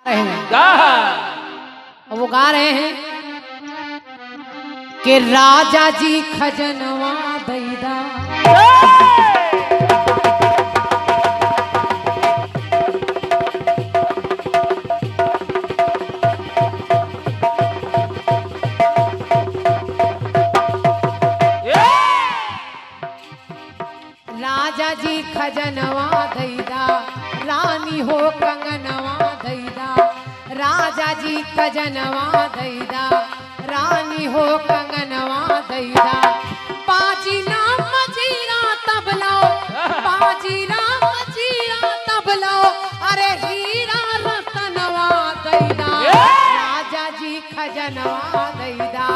और वो गा रहे हैं कि राजा जी खजनवा दैदा राजा जी खजनवा दैदा रानी हो कंगनवा दैदा राजा जी खजनवा दैदा रानी हो कंगनवा दैदा पाजी नाम मजीरा तबलो पाजी नाम मजीरा तबलो अरे हीरा रतनवा दैदा राजा जी खजनवा दैदा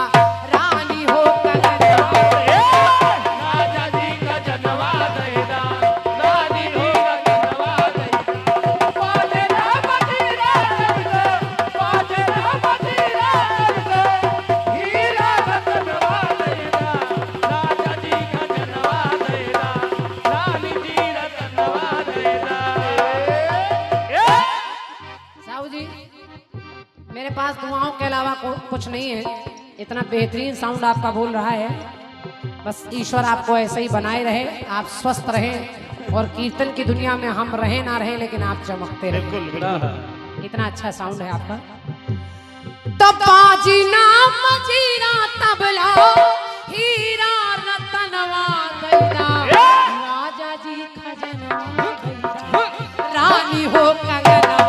रानी हो कंगनवा मेरे पास दुआओं के अलावा कुछ नहीं है। इतना बेहतरीन साउंड आपका बोल रहा है। बस ईश्वर आपको ऐसे ही बनाए रहे, आप स्वस्थ रहें और कीर्तन की दुनिया में हम रहे ना रहे लेकिन आप चमकते रहे। बिल्कुल इतना अच्छा साउंड है आपका। तो बाजी नाम मजीरा तबला हीरा रतनवा दैदा राजा जी खजनवा दैदा रानी हो कंगनवा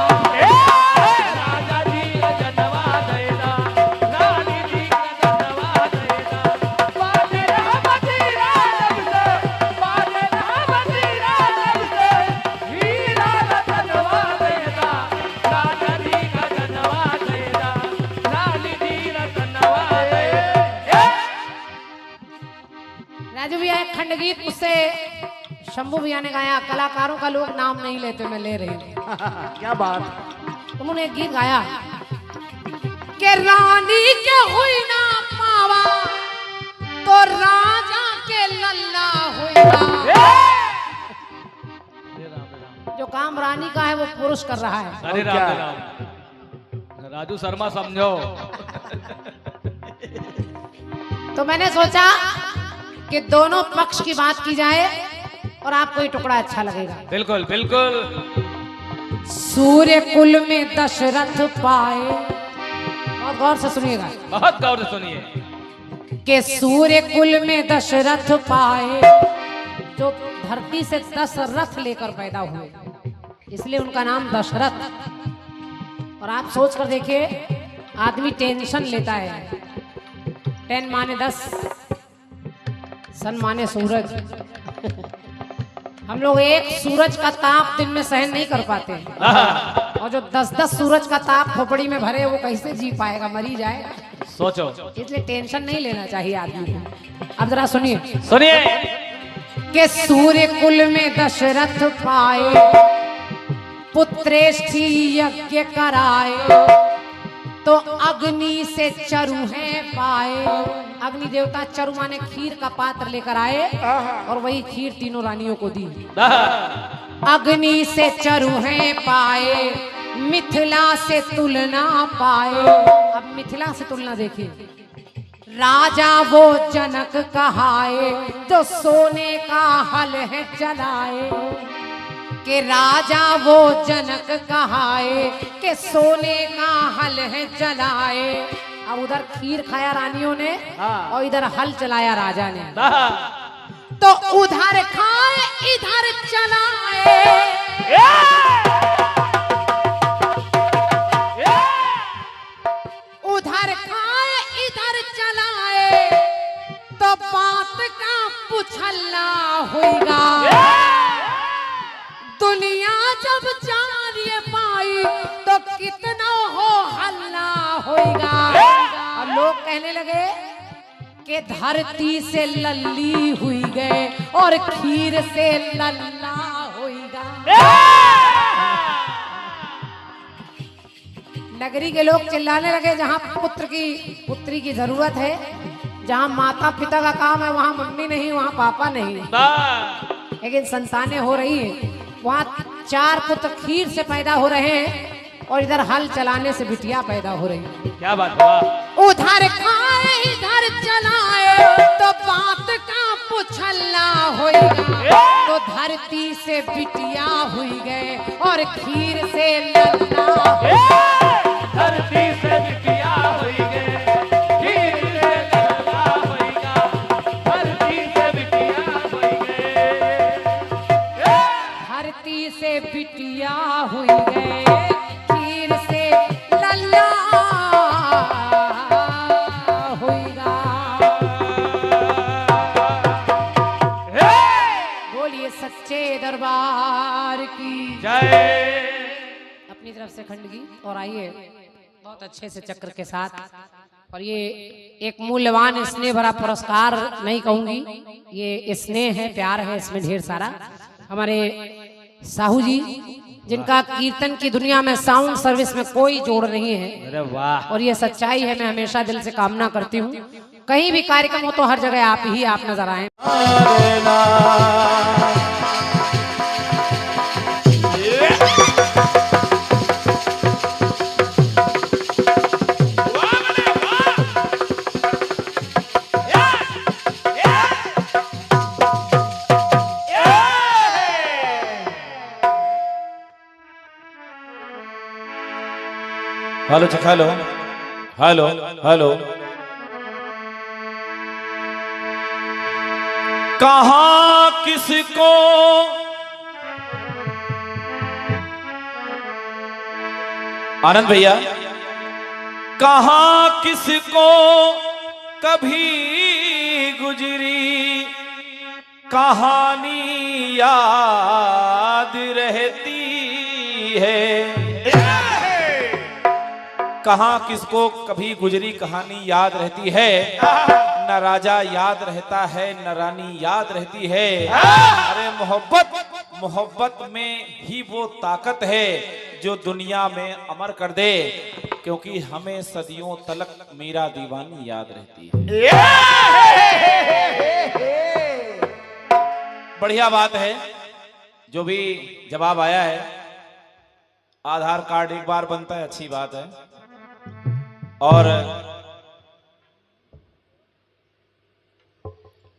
राजू भैया एक खंड गीत उससे शंभू भैया ने गाया। कलाकारों का लोग नाम नहीं लेते, मैं ले रही हूँ। क्या बात। उन्होंने एक गीत गाया कि रानी के हुई ना पावा तो राजा के लल्ला हुआ। जो काम रानी का है वो पुरुष कर रहा है। अरे राम राजू शर्मा समझो। तो मैंने सोचा कि दोनों पक्ष की बात की जाए और आपको ये टुकड़ा अच्छा लगेगा। बिल्कुल बिल्कुल। सूर्य कुल में दशरथ पाए, बहुत गौर से सुनिएगा, बहुत गौर से सुनिए। कि सूर्य कुल में दशरथ पाए जो धरती से 10 रथ लेकर पैदा हुए, इसलिए उनका नाम दशरथ। और आप सोच कर देखिए, आदमी टेंशन लेता है। 10 माने 10, सन माने सूरज। हम लोग एक सूरज का ताप दिन में सहन नहीं कर पाते, और जो 10-10 सूरज का ताप खोपड़ी में भरे वो कैसे जी पाएगा, मरी जाए। सोचो, इसलिए टेंशन नहीं लेना चाहिए आदमी को। अब जरा सुनिए सुनिए कि सूर्य कुल में दशरथ पाए पुत्रेष्ठी यज्ञ कराए तो अग्नि से चरूहे पाए। अग्नि देवता चरु माने खीर का पात्र लेकर आए और वही खीर तीनों रानियों को दी। अग्नि से चरूहे पाए मिथिला से तुलना पाए। अब मिथिला से तुलना देखिए। राजा वो जनक कहाए जो सोने का हल है जलाए, कि राजा वो जनक कहाए कि सोने का हल है जलाए। अब उधर खीर खाया रानियों ने और इधर हल चलाया राजा ने। तो उधर खाए इधर चलाए, उधर खाए इधर चलाए तो बात का पुछल्ला होगा। दुनिया जब जान ये पाई तो कितना हो हल्ला होगा। और लोग कहने लगे कि धरती से लल्ली हुई गए और खीर से लल्ला होगा। नगरी के लोग चिल्लाने लगे, जहाँ पुत्री की जरूरत है, जहाँ माता पिता का काम है, वहाँ मम्मी नहीं, वहाँ पापा नहीं, लेकिन संतानें हो रही हैं। वहाँ 4 पुत्र खीर से पैदा हो रहे हैं और इधर हल चलाने से बिटिया पैदा हो रही है। क्या बात है, वाह। उधर खाए इधर चलाए तो बात का पुछल्ला होएगा, तो धरती से बिटिया हुई गए और खीर से लल्ला। धरती से बिटिया हुई गए, खीर से लल्ला होइगा, धरती से बिटिया हुई गए। धरती से बिटिया हुई गए, खीर से लल्ला होइगा। बोलिए सच्चे दरबार की जय। अपनी तरफ से खंडगी। और आइए बहुत अच्छे से चक्र के साथ, और ये एक मूल्यवान स्नेह भरा पुरस्कार नहीं कहूंगी, ये स्नेह है, प्यार है इसमें ढेर सारा। हमारे साहू जी जिनका कीर्तन की दुनिया में साउंड सर्विस में कोई जोड़ नहीं है, अरे वाह। और ये सच्चाई है। मैं हमेशा दिल से कामना करती हूँ कहीं भी कार्यक्रम हो तो हर जगह आप नजर आए। Hello hello hello hello. कहाँ किसको आनंद भैया, कहाँ किसको कभी गुजरी कहानी याद रहती है। कहाँ किसको कभी गुजरी कहानी याद रहती है, न राजा याद रहता है न रानी याद रहती है। अरे मोहब्बत में ही वो ताकत है जो दुनिया में अमर कर दे, क्योंकि हमें सदियों तलक मेरा दीवानी याद रहती है। बढ़िया बात है, जो भी जवाब आया है। आधार कार्ड एक बार बनता है, अच्छी बात है। और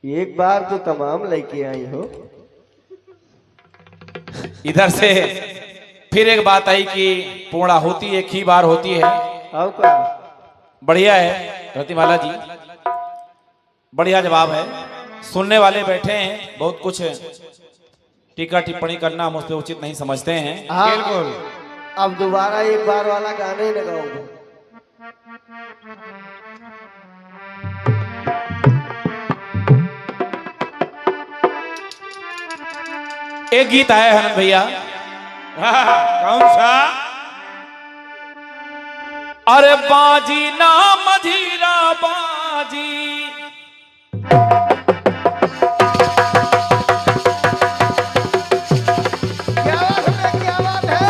एक बार तो तमाम लेके आई हो। इधर से फिर एक बात आई कि पूर्णाहुति एक ही बार होती है। आओ का बढ़िया है रतिमाला जी, बढ़िया जवाब है। सुनने वाले बैठे हैं, बहुत कुछ टीका टिप्पणी करना हम उस पर उचित नहीं समझते हैं। हाँ, बिल्कुल। अब दोबारा एक बार वाला गाना ही लगाऊंगा। एक गीत आया है आनंद भैया। कौन सा? अरे बाजी ना मझीरा बाजी, क्या बात है, क्या बात है।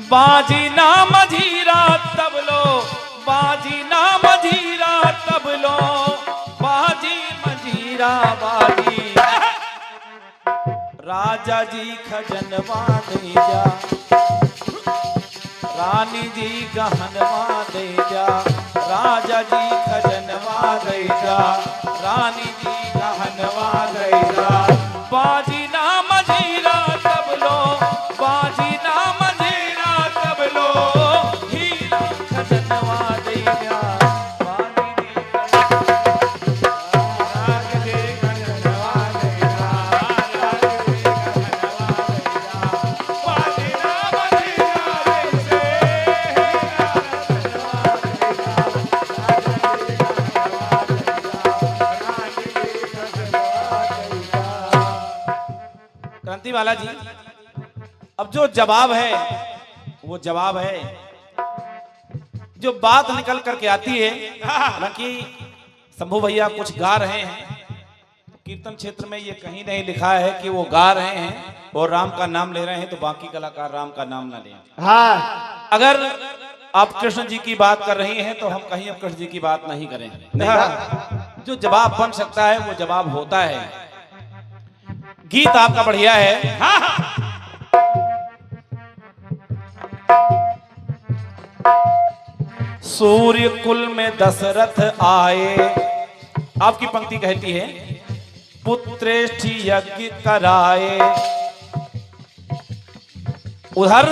बाजी ना मझीरा तबलो, बाजी ना मझीरा तबलो, बाजी मझीरा बाजी। राजा जी खजनवा दे जा, रानी जी गहनवा दे जा। राजा जी खजनवा दे जा, रानी जी गहनवा दे जा। बाजी ना मझीरा तबलो, बाजी ना मझीरा तबलो, हीरा खजनवा दे जा। बाजी जी राजा जी खजनवा दे जा, राजा जी खजनवा दे जा। बाजी ना मझीरा दे क्रांति वाला जी, अब जो जवाब है वो जवाब है, जो बात निकल करके आती है। हालांकि शंभू भैया कुछ गा रहे हैं, कीर्तन क्षेत्र में ये कहीं नहीं लिखा है कि वो गा रहे हैं और राम का नाम ले रहे हैं, तो बाकी कलाकार राम का नाम ना लें। हाँ, अगर आप कृष्ण जी की बात कर रही हैं तो हम कहीं अब कृष्ण जी की बात नहीं करें। नहीं, जो जवाब बन सकता है वो जवाब होता है। गीत आपका बढ़िया है। सूर्य कुल में दशरथ आए, आपकी पंक्ति कहती है पुत्रेष्ठ यज्ञ कराए, उधर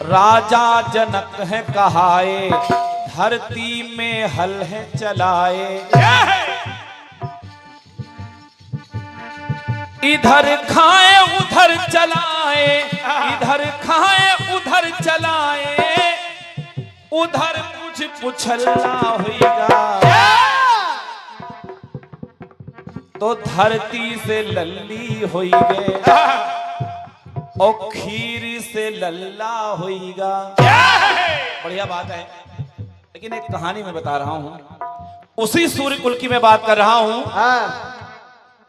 राजा जनक है कहाए, धरती में हल है चलाए, इधर खाए उधर चलाए, इधर खाए उधर चलाए, उधर कुछ पुछलना होगा तो धरती से लल्ली होई गए और खीर से लल्ला होईगा। बढ़िया बात है, लेकिन एक कहानी मैं बता रहा हूं, उसी सूर्य कुल की मैं बात कर रहा हूं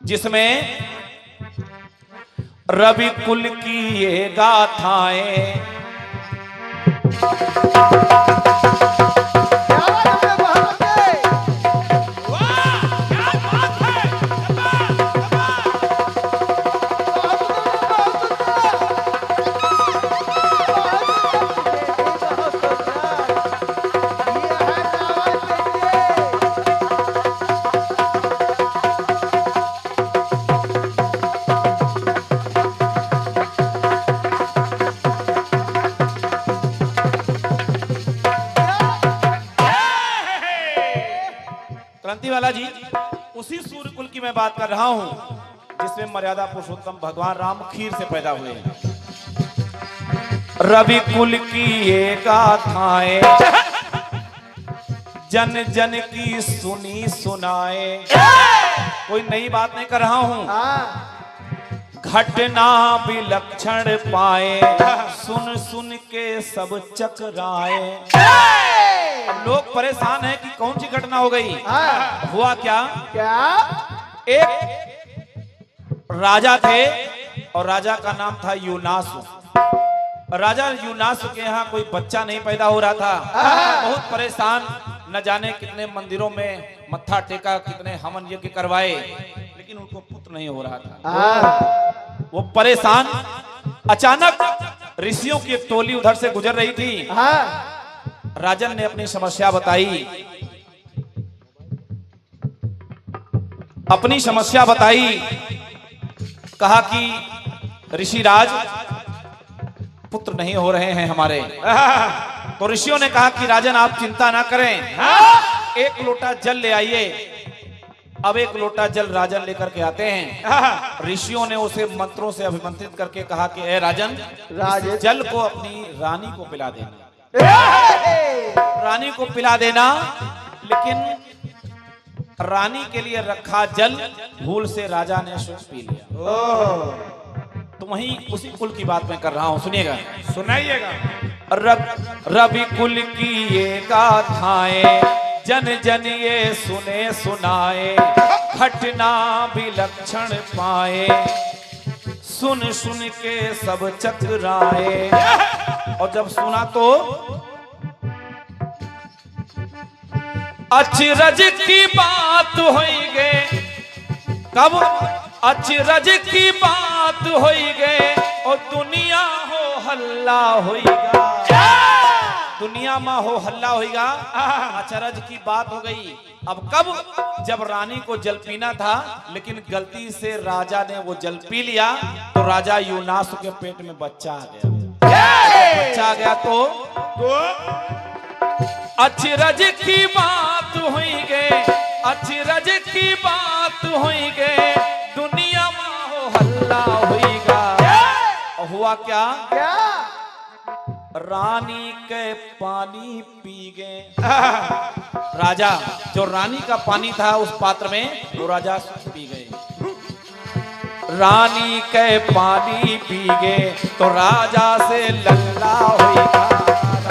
जिसमें रवि कुल की ये गाथाएं, क्रांति वाला जी, उसी सूर्य कुल की मैं बात कर रहा हूं जिसमें मर्यादा पुरुषोत्तम भगवान राम खीर से पैदा हुए हैं। रवि कुल की ये गाथाएं जन जन की सुनी सुनाए, कोई नई बात नहीं कर रहा हूं, घटना विलक्षण पाए, सुन सुन के सब चकराए। अब लोग परेशान हैं कि कौन सी घटना हो गई। हुआ क्या? एक राजा थे और राजा का नाम था यूनासु। राजा यूनासु के यहाँ कोई बच्चा नहीं पैदा हो रहा था। बहुत परेशान, न जाने कितने मंदिरों में मत्था टेका, कितने हवन यज्ञ करवाए, लेकिन उनको पुत्र नहीं हो रहा था। वो परेशान, अचानक ऋषियों की एक टोली उधर से गुजर रही थी। राजन ने अपनी समस्या बताई, अपनी समस्या बताई, कहा कि ऋषिराज पुत्र नहीं हो रहे हैं हमारे। तो ऋषियों ने कहा कि राजन आप चिंता ना करें, एक लोटा जल ले आइए। अब एक लोटा जल राजन लेकर के आते हैं। ऋषियों ने उसे मंत्रों से अभिमंत्रित करके कहा कि ए राजन, जल को अपनी रानी को पिला देना, रानी को पिला देना। लेकिन रानी के लिए रखा जल भूल से राजा ने स्वयं पी लिया। तो वहीं उसी कुल की बात मैं कर रहा हूं, सुनिएगा, सुनाइएगा। रवि कुल की ये गाथाएं जन जन ये सुने सुनाए, घटना विलक्षण पाए, सुन सुन के सब चकराए। और जब सुना तो अचरज की बात होई गए। कब? अचरज की बात होई गए और दुनिया हो हल्ला होईगा। दुनिया में हो हल्ला होईगा, अचरज की बात हो गई। अब कब? जब रानी को जल पीना था, लेकिन गलती से राजा ने वो जल पी लिया, तो राजा यूनासु के पेट में बच्चा आ गया। बच्चा आ गया तो अचरज की बात हुई गए, अचरज की बात हुई गए, दुनिया में हो हल्ला होईगा। और हुआ क्या? रानी के पानी पी गए। राजा, जो रानी का पानी था उस पात्र में, वो राजा पी गए। रानी के पानी पी गए तो राजा से लल्ला होईगा।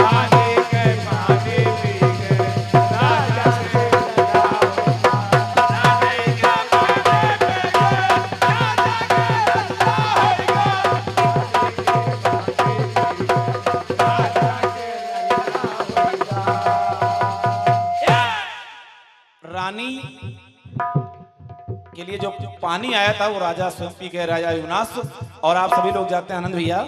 रानी के पानी पी गए, राजा से लल्ला होईगा। रानी के पानी पी गए, राजा के लल्ला होईगा। लिए जो पानी आया था वो राजा स्वयं पी गए, राजा यूनास। और आप सभी लोग जानते हैं आनंद भैया,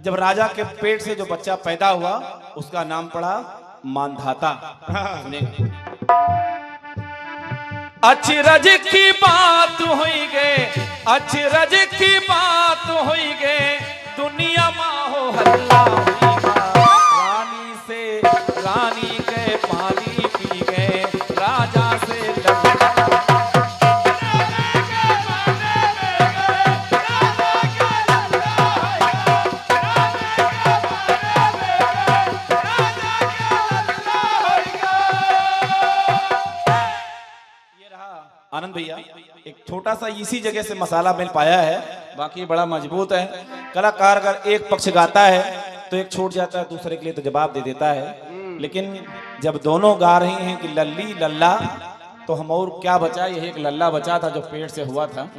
जब राजा के पेट से जो बच्चा पैदा हुआ उसका नाम पड़ा मानधाता। अचरज की बात हुई गे, अचरज की बात हुई गे, दुनिया माँ हो हल्ला रानी से रानी के पानी पी गए, राजा से आनंद भैया। एक छोटा सा इसी जगह से मसाला मिल पाया है, बाकी बड़ा मजबूत है। कलाकार अगर एक पक्ष गाता है तो एक छूट जाता है, दूसरे के लिए तो जवाब दे देता है। लेकिन जब दोनों गा रही हैं कि लल्ली लल्ला, तो हम और क्या बचा, यही एक लल्ला बचा था जो पेट से हुआ था।